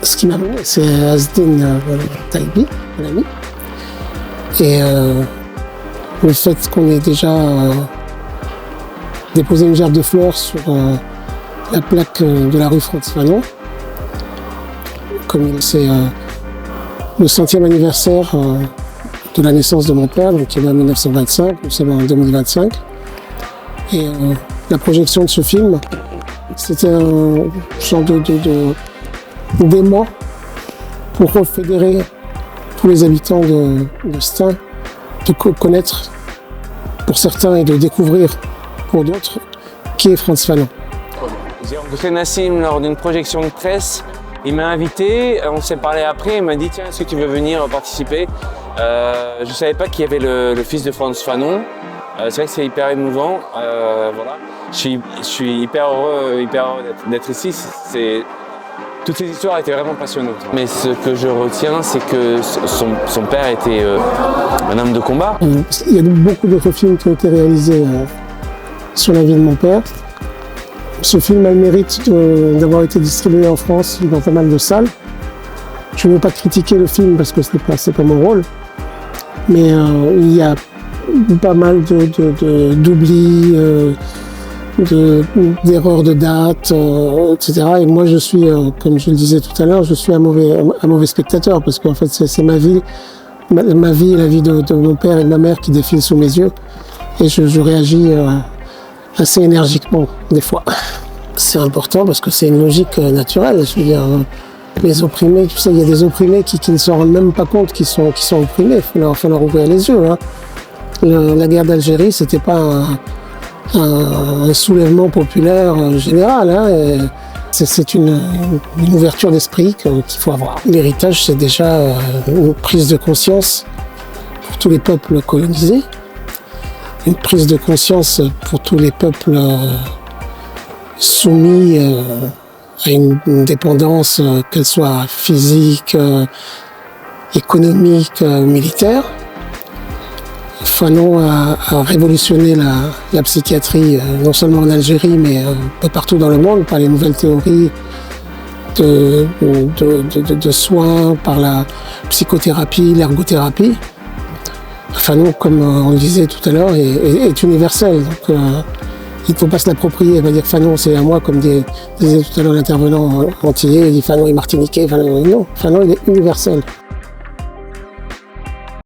Ce qui m'a mené, c'est Azdine Taibi, mon ami. Et le fait qu'on ait déjà déposé une gerbe de fleurs sur la plaque de la rue Frantz Fanon, comme c'est le 100e anniversaire de la naissance de mon père, donc qui est né en 1925, nous sommes en 2025. Et la projection de ce film, c'était un genre d'aimant pour fédérer tous les habitants de Stein, de connaître pour certains et de découvrir pour d'autres qui est Frantz Fanon. J'ai rencontré Nassim lors d'une projection de presse. Il m'a invité, on s'est parlé après, il m'a dit tiens, est-ce que tu veux venir participer? Je ne savais pas qu'il y avait le fils de Frantz Fanon. C'est vrai que c'est hyper émouvant. Voilà. Je suis hyper heureux d'être ici. Toutes ces histoires étaient vraiment passionnantes. Mais ce que je retiens, c'est que son père était un homme de combat. Il y a beaucoup d'autres films qui ont été réalisés sur la vie de mon père. Ce film a le mérite d'avoir été distribué en France dans pas mal de salles. Je ne veux pas critiquer le film parce que c'est pas mon rôle. Mais il y a pas mal d'oublis, d'erreurs de date, etc. Et moi, je suis, comme je le disais tout à l'heure, je suis un mauvais spectateur parce qu'en fait, c'est ma vie et la vie de mon père et de ma mère qui défilent sous mes yeux. Et je réagis assez énergiquement, des fois. C'est important parce que c'est une logique naturelle. Je veux dire, les opprimés, tu sais, il y a des opprimés qui ne se rendent même pas compte qu'ils sont opprimés. Il faut leur ouvrir les yeux. Hein. La guerre d'Algérie, c'était pas un soulèvement populaire général. Hein, c'est une ouverture d'esprit qu'il faut avoir. L'héritage, c'est déjà une prise de conscience pour tous les peuples colonisés, une prise de conscience pour tous les peuples soumis à une dépendance, qu'elle soit physique, économique, militaire. Fanon a révolutionné la psychiatrie, non seulement en Algérie, mais un peu partout dans le monde, par les nouvelles théories de soins, par la psychothérapie, l'ergothérapie. Fanon, comme on le disait tout à l'heure, est universel. Donc, il ne faut pas se l'approprier. On va dire Fanon, c'est à moi, comme disait tout à l'heure l'intervenant antillais, il dit Fanon est martiniquais. Non, Fanon, il est universel.